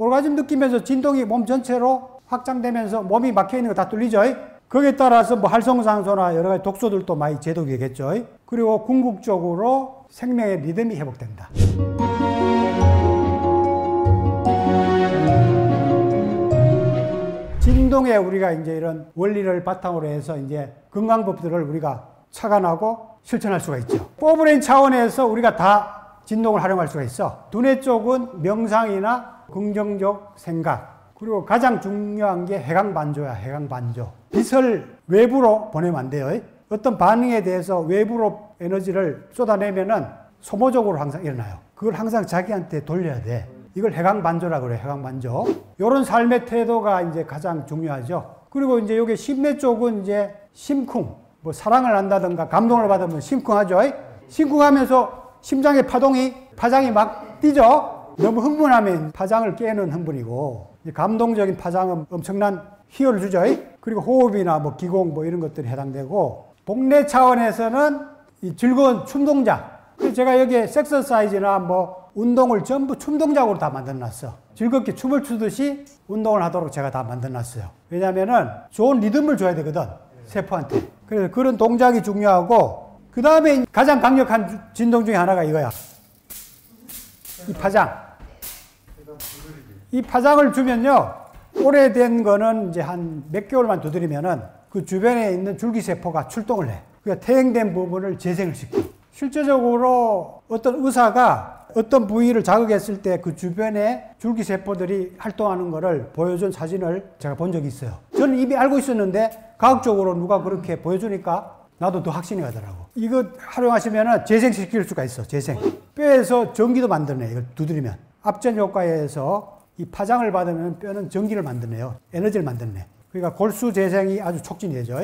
오르가즘 느끼면서 진동이 몸 전체로 확장되면서 몸이 막혀있는 거 다 뚫리죠. 거기에 따라서 뭐 활성산소나 여러 가지 독소들도 많이 제독이겠죠. 그리고 궁극적으로 생명의 리듬이 회복됩니다. 진동에 우리가 이제 이런 원리를 바탕으로 해서 이제 건강법들을 우리가 착안하고 실천할 수가 있죠. 포브레인 차원에서 우리가 다 진동을 활용할 수가 있어. 두뇌 쪽은 명상이나 긍정적 생각. 그리고 가장 중요한 게 해강반조야, 해강반조. 빛을 외부로 보내면 안 돼요. 어떤 반응에 대해서 외부로 에너지를 쏟아내면은 소모적으로 항상 일어나요. 그걸 항상 자기한테 돌려야 돼. 이걸 해강반조라고 그래요, 해강반조. 요런 삶의 태도가 이제 가장 중요하죠. 그리고 이제 요게 심내 쪽은 이제 심쿵. 뭐 사랑을 한다든가 감동을 받으면 심쿵하죠. 심쿵하면서 심장의 파장이 막 뛰죠. 너무 흥분하면 파장을 깨는 흥분이고, 감동적인 파장은 엄청난 희열을 주죠. 그리고 호흡이나 뭐 기공 뭐 이런 것들이 해당되고, 복내 차원에서는 이 즐거운 춤 동작. 그래서 제가 여기에 섹서사이즈나 뭐 운동을 전부 춤 동작으로 다 만들어놨어. 즐겁게 춤을 추듯이 운동을 하도록 제가 다 만들어놨어요. 왜냐면은 좋은 리듬을 줘야 되거든, 세포한테. 그래서 그런 동작이 중요하고, 그 다음에 가장 강력한 진동 중에 하나가 이거야. 이 파장. 이 파장을 주면요, 오래된 거는 이제 한 몇 개월만 두드리면은 그 주변에 있는 줄기세포가 출동을 해. 그러니까 퇴행된 부분을 재생을 시켜. 실제적으로 어떤 의사가 어떤 부위를 자극했을 때 그 주변에 줄기세포들이 활동하는 거를 보여준 사진을 제가 본 적이 있어요. 저는 이미 알고 있었는데 과학적으로 누가 그렇게 보여주니까 나도 더 확신이 가더라고. 이거 활용하시면 재생시킬 수가 있어, 재생. 뼈에서 전기도 만드네, 이걸 두드리면. 압전 효과에 의해서 이 파장을 받으면 뼈는 전기를 만드네요. 에너지를 만드네. 그러니까 골수 재생이 아주 촉진이 되죠.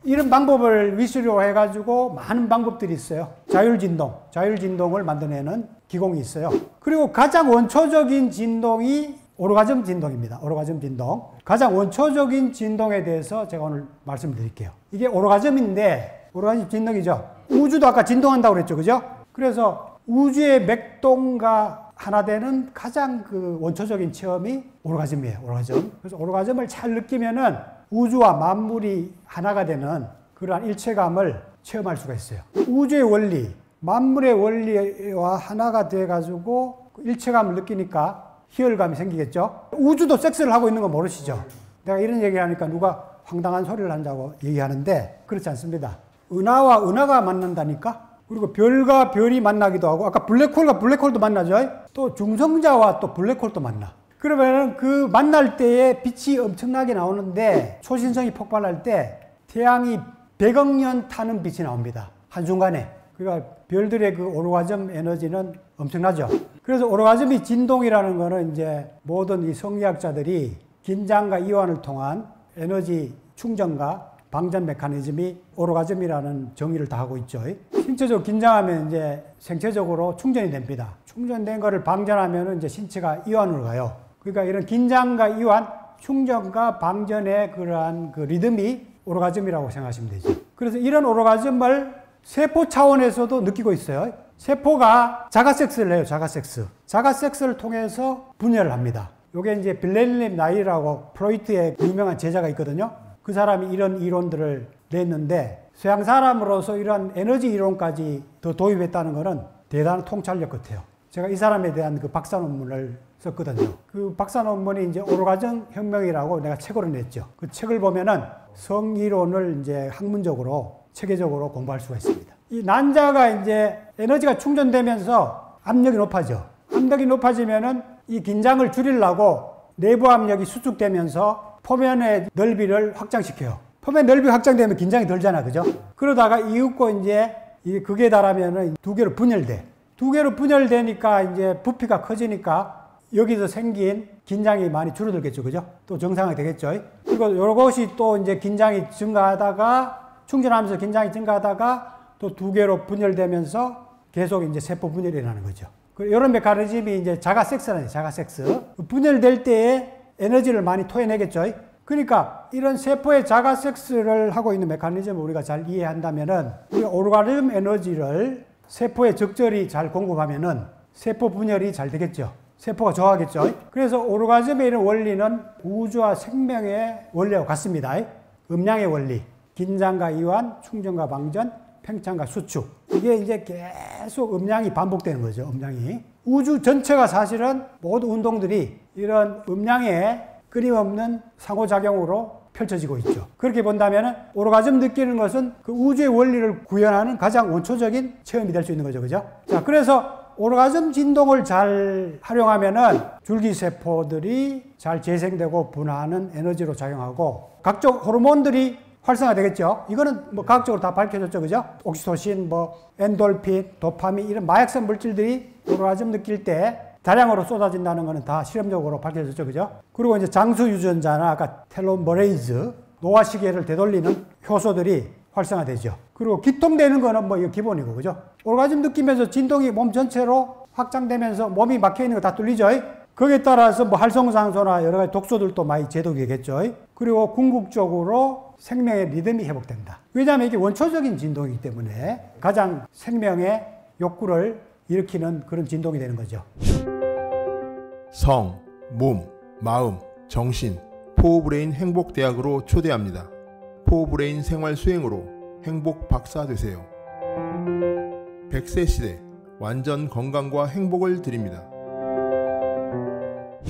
이런 방법을 위주로 해가지고 많은 방법들이 있어요. 자율진동을 만들어내는 기공이 있어요. 그리고 가장 원초적인 진동이 오르가즘 진동입니다. 오르가즘 진동. 가장 원초적인 진동에 대해서 제가 오늘 말씀드릴게요. 이게 오르가즘인데, 오르가즘 진동이죠. 우주도 아까 진동한다고 그랬죠, 그죠? 그래서 우주의 맥동과 하나 되는 가장 그 원초적인 체험이 오르가즘이에요, 오르가즘. 그래서 오르가즘을 잘 느끼면은 우주와 만물이 하나가 되는 그러한 일체감을 체험할 수가 있어요. 우주의 원리, 만물의 원리와 하나가 돼가지고 일체감을 느끼니까 희열감이 생기겠죠. 우주도 섹스를 하고 있는 거 모르시죠? 내가 이런 얘기를 하니까 누가 황당한 소리를 한다고 얘기하는데 그렇지 않습니다. 은하와 은하가 만난다니까? 그리고 별과 별이 만나기도 하고, 아까 블랙홀과 블랙홀도 만나죠? 또 중성자와 또 블랙홀도 만나. 그러면은 그 만날 때에 빛이 엄청나게 나오는데, 초신성이 폭발할 때 태양이 100억 년 타는 빛이 나옵니다, 한순간에. 그러니까 별들의 그 오르가즘 에너지는 엄청나죠. 그래서 오르가즘이 진동이라는 거는 이제 모든 이 성리학자들이 긴장과 이완을 통한 에너지 충전과 방전 메커니즘이 오르가즘이라는 정의를 다 하고 있죠. 신체적으로 긴장하면 이제 생체적으로 충전이 됩니다. 충전된 거를 방전하면 이제 신체가 이완으로 가요. 그러니까 이런 긴장과 이완, 충전과 방전의 그러한 그 리듬이 오르가즘이라고 생각하시면 되죠. 그래서 이런 오르가즘을 세포 차원에서도 느끼고 있어요. 세포가 자가섹스를 해요, 자가섹스. 자가섹스를 통해서 분열을 합니다. 요게 이제 빌렐름 나이라고 프로이트의 유명한 제자가 있거든요. 그 사람이 이런 이론들을 냈는데, 서양 사람으로서 이런 에너지 이론까지 더 도입했다는 것은 대단한 통찰력 같아요. 제가 이 사람에 대한 그 박사 논문을 썼거든요. 그 박사 논문이 이제 오르가즘 혁명이라고 내가 책으로 냈죠. 그 책을 보면은 성이론을 이제 학문적으로, 체계적으로 공부할 수가 있습니다. 이 난자가 이제 에너지가 충전되면서 압력이 높아져. 압력이 높아지면은 이 긴장을 줄이려고 내부 압력이 수축되면서 포면의 넓이를 확장시켜요. 포면 넓이 확장되면 긴장이 덜잖아, 그죠? 그러다가 이윽고 이제 극에 달하면은 두 개로 분열돼. 두 개로 분열되니까 이제 부피가 커지니까 여기서 생긴 긴장이 많이 줄어들겠죠, 그죠? 또 정상화 되겠죠. 그리고 이것이 또 이제 긴장이 증가하다가, 충전하면서 긴장이 증가하다가 또 두 개로 분열되면서 계속 이제 세포 분열이 일어나는 거죠. 이런 메커니즘이 이제 자가섹스라는 거예요, 자가섹스. 분열될 때에 에너지를 많이 토해내겠죠. 그러니까 이런 세포의 자가섹스를 하고 있는 메커니즘을 우리가 잘 이해한다면은, 우리가 오르가즘 에너지를 세포에 적절히 잘 공급하면은 세포 분열이 잘 되겠죠. 세포가 좋아하겠죠. 그래서 오르가즘의 이런 원리는 우주와 생명의 원리와 같습니다. 음양의 원리, 긴장과 이완, 충전과 방전, 팽창과 수축. 이게 이제 계속 음양이 반복되는 거죠. 음양이. 우주 전체가 사실은 모든 운동들이 이런 음양의 끊임없는 상호작용으로 펼쳐지고 있죠. 그렇게 본다면 오르가즘 느끼는 것은 그 우주의 원리를 구현하는 가장 원초적인 체험이 될 수 있는 거죠. 그죠? 자, 그래서 오르가즘 진동을 잘 활용하면은 줄기세포들이 잘 재생되고 분화하는 에너지로 작용하고 각종 호르몬들이 활성화되겠죠. 이거는 뭐 과학적으로 다 밝혀졌죠. 그죠? 옥시토신, 엔돌핀, 도파민 이런 마약성 물질들이 오르가즘 느낄 때 다량으로 쏟아진다는 것은 다 실험적으로 밝혀졌죠. 그죠? 그리고 이제 장수 유전자나 아까 텔로머레이즈, 노화 시계를 되돌리는 효소들이 활성화되죠. 그리고 기통되는 거는 뭐 이거 기본이고, 그죠? 오르가즘 느끼면서 진동이 몸 전체로 확장되면서 몸이 막혀 있는 거 다 뚫리죠. 거기에 따라서 뭐 활성산소나 여러 가지 독소들도 많이 제독이겠죠. 그리고 궁극적으로 생명의 리듬이 회복된다. 왜냐하면 이게 원초적인 진동이기 때문에 가장 생명의 욕구를 일으키는 그런 진동이 되는 거죠. 성, 몸, 마음, 정신, 포브레인 행복대학으로 초대합니다. 포브레인 생활 수행으로 행복 박사 되세요. 100세 시대 완전 건강과 행복을 드립니다.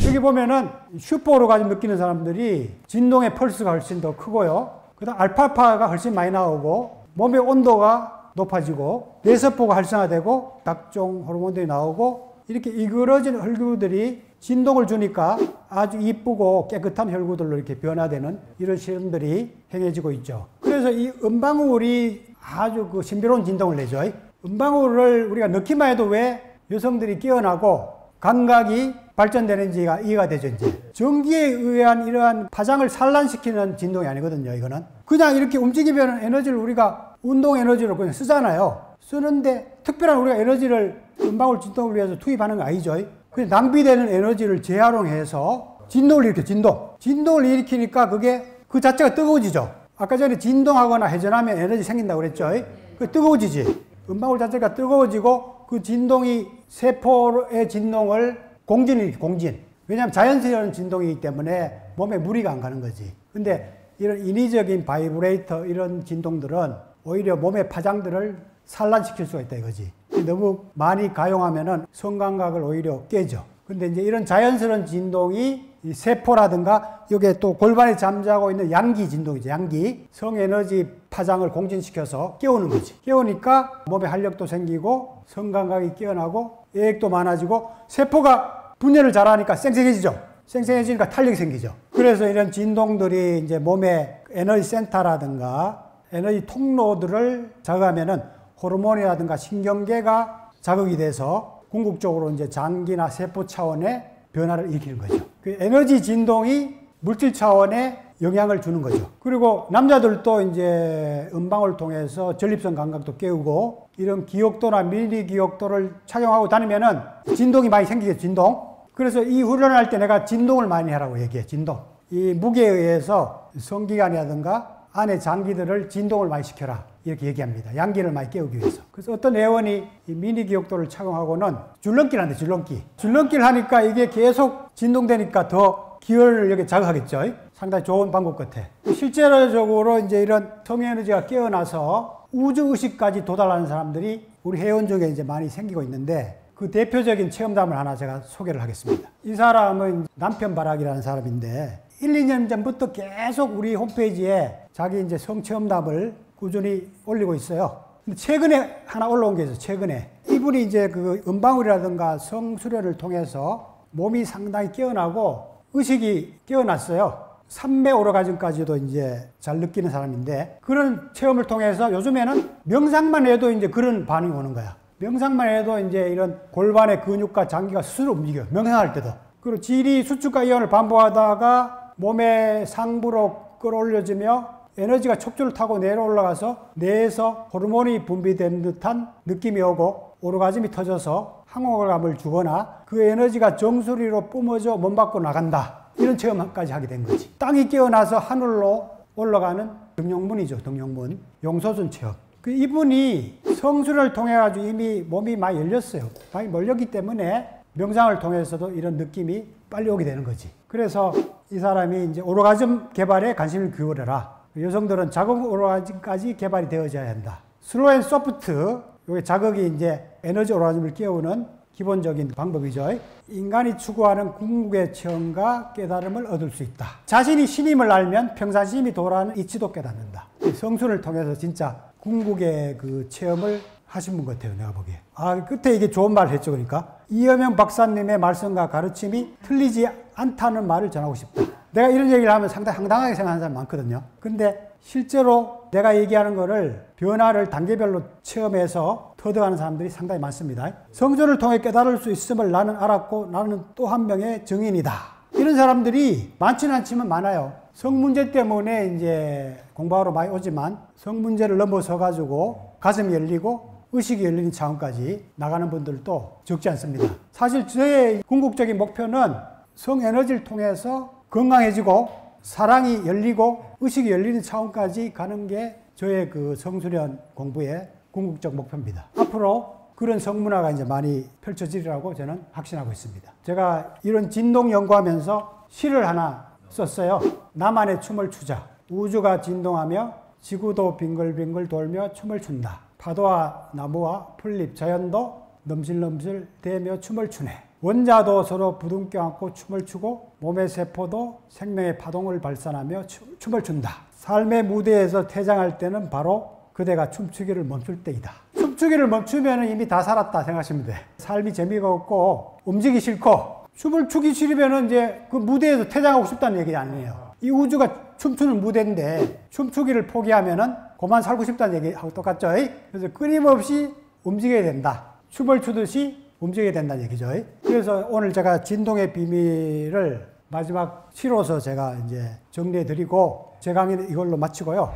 여기 보면은 슈퍼 오르가즘 느끼는 사람들이 진동의 펄스가 훨씬 더 크고요. 그다음 알파파가 훨씬 많이 나오고 몸의 온도가 높아지고 뇌세포가 활성화되고 각종 호르몬들이 나오고 이렇게 이그러진 혈구들이 진동을 주니까 아주 이쁘고 깨끗한 혈구들로 이렇게 변화되는 이런 실험들이 행해지고 있죠. 그래서 이 음방울이 아주 그 신비로운 진동을 내죠. 음방울을 우리가 넣기만 해도 왜 여성들이 깨어나고 감각이 발전되는지가 이해가 되죠. 이제 전기에 의한 이러한 파장을 산란시키는 진동이 아니거든요. 이거는 그냥 이렇게 움직이면 에너지를 우리가 운동 에너지로 그냥 쓰잖아요. 쓰는데 특별한 우리가 에너지를 음방울 진동을 위해서 투입하는 거 아니죠. 그냥 낭비되는 에너지를 재활용해서 진동을 일으켜. 진동을 일으키니까 그게 그 자체가 뜨거워지죠. 아까 전에 진동하거나 회전하면 에너지 생긴다고 그랬죠. 그 뜨거워지지. 음방울 자체가 뜨거워지고 그 진동이 세포의 진동을 공진. 왜냐하면 자연스러운 진동이기 때문에 몸에 무리가 안 가는 거지. 근데 이런 인위적인 바이브레이터 이런 진동들은 오히려 몸의 파장들을 산란시킬 수가 있다 이거지. 너무 많이 가용하면은 성감각을 오히려 깨죠. 근데 이제 이런 자연스러운 진동이 이 세포라든가 여기에 또 골반에 잠자고 있는 양기 진동이죠. 양기. 성에너지 파장을 공진시켜서 깨우는 거지. 깨우니까 몸에 활력도 생기고 성감각이 깨어나고 애액도 많아지고 세포가 분열을 잘하니까 쌩쌩해지죠. 쌩쌩해지니까 탄력이 생기죠. 그래서 이런 진동들이 이제 몸의 에너지 센터라든가 에너지 통로들을 자극하면은 호르몬이라든가 신경계가 자극이 돼서 궁극적으로 이제 장기나 세포 차원의 변화를 일으키는 거죠. 그 에너지 진동이 물질 차원에 영향을 주는 거죠. 그리고 남자들도 이제 음방을 통해서 전립선 감각도 깨우고 이런 기억도나 미리 기억도를 착용하고 다니면은 진동이 많이 생기겠죠. 진동. 그래서 이 훈련을 할 때 내가 진동을 많이 하라고 얘기해. 진동. 이 무게에 의해서 성기관이라든가 안의 장기들을 진동을 많이 시켜라. 이렇게 얘기합니다. 양기를 많이 깨우기 위해서. 그래서 어떤 회원이 이 미니 기억도를 착용하고는 줄넘기를 한대, 줄넘기. 줄넘기를 하니까 이게 계속 진동되니까 더 기혈을 이렇게 자극하겠죠. 상당히 좋은 방법 같아. 실제적으로 이제 이런 성에너지가 깨어나서 우주의식까지 도달하는 사람들이 우리 회원 중에 이제 많이 생기고 있는데 그 대표적인 체험담을 하나 제가 소개를 하겠습니다. 이 사람은 남편 바락이라는 사람인데 1, 2년 전부터 계속 우리 홈페이지에 자기 이제 성체험담을 꾸준히 올리고 있어요. 근데 최근에 하나 올라온 게 있어요. 최근에. 이분이 이제 그 음방울이라든가 성수련을 통해서 몸이 상당히 깨어나고 의식이 깨어났어요. 삼매 오르가즘까지도 이제 잘 느끼는 사람인데 그런 체험을 통해서 요즘에는 명상만 해도 이제 그런 반응이 오는 거야. 명상만 해도 이제 이런 골반의 근육과 장기가 스스로 움직여요. 명상할 때도. 그리고 질이 수축과 이완을 반복하다가 몸의 상부로 끌어올려지며 에너지가 척추를 타고 내려올라가서 뇌에서 호르몬이 분비된 듯한 느낌이 오고 오르가즘이 터져서 항호감을 주거나 그 에너지가 정수리로 뿜어져 몸 밖으로 나간다. 이런 체험까지 하게 된 거지. 땅이 깨어나서 하늘로 올라가는 등용문이죠. 등용문. 용소준 체험. 그 이분이 성수를 통해 가지고 이미 몸이 많이 열렸어요. 많이 열렸기 때문에 명상을 통해서도 이런 느낌이 빨리 오게 되는 거지. 그래서 이 사람이 이제 오르가즘 개발에 관심을 기울여라. 여성들은 자극 오르가즘까지 개발이 되어져야 한다. 슬로우 앤 소프트, 요게 자극이 이제 에너지 오르가즘을 깨우는 기본적인 방법이죠. 인간이 추구하는 궁극의 체험과 깨달음을 얻을 수 있다. 자신이 신임을 알면 평상심이 도라는 이치도 깨닫는다. 성순을 통해서 진짜 궁극의 그 체험을 하신 분 같아요, 내가 보기에. 끝에 이게 좋은 말을 했죠, 그러니까. 이여명 박사님의 말씀과 가르침이 틀리지 않다는 말을 전하고 싶다. 내가 이런 얘기를 하면 상당히 황당하게 생각하는 사람 많거든요. 근데 실제로 내가 얘기하는 거를 변화를 단계별로 체험해서 터득하는 사람들이 상당히 많습니다. 성전을 통해 깨달을 수 있음을 나는 알았고 나는 또 한 명의 증인이다. 이런 사람들이 많지는 않지만 많아요. 성 문제 때문에 이제 공부하러 많이 오지만 성 문제를 넘어서 가지고 가슴이 열리고 의식이 열리는 차원까지 나가는 분들도 적지 않습니다. 사실 저의 궁극적인 목표는 성 에너지를 통해서 건강해지고 사랑이 열리고 의식이 열리는 차원까지 가는 게 저의 그 성수련 공부의 궁극적 목표입니다. 앞으로 그런 성문화가 이제 많이 펼쳐지리라고 저는 확신하고 있습니다. 제가 이런 진동 연구하면서 시를 하나 썼어요. 나만의 춤을 추자. 우주가 진동하며 지구도 빙글빙글 돌며 춤을 춘다. 파도와 나무와 풀잎, 자연도 넘실넘실 대며 춤을 추네. 원자도 서로 부둥켜 안고 춤을 추고 몸의 세포도 생명의 파동을 발산하며 춤을 춘다. 삶의 무대에서 퇴장할 때는 바로 그대가 춤추기를 멈출 때이다. 춤추기를 멈추면 이미 다 살았다 생각하시면 돼. 삶이 재미가 없고 움직이기 싫고 춤을 추기 싫으면 이제 그 무대에서 퇴장하고 싶다는 얘기 아니에요. 이 우주가 춤추는 무대인데 춤추기를 포기하면은 그만 살고 싶다는 얘기하고 똑같죠. 그래서 끊임없이 움직여야 된다. 춤을 추듯이 움직여야 된다는 얘기죠. 그래서 오늘 제가 진동의 비밀을 마지막 시로서 제가 이제 정리해 드리고 제 강의는 이걸로 마치고요.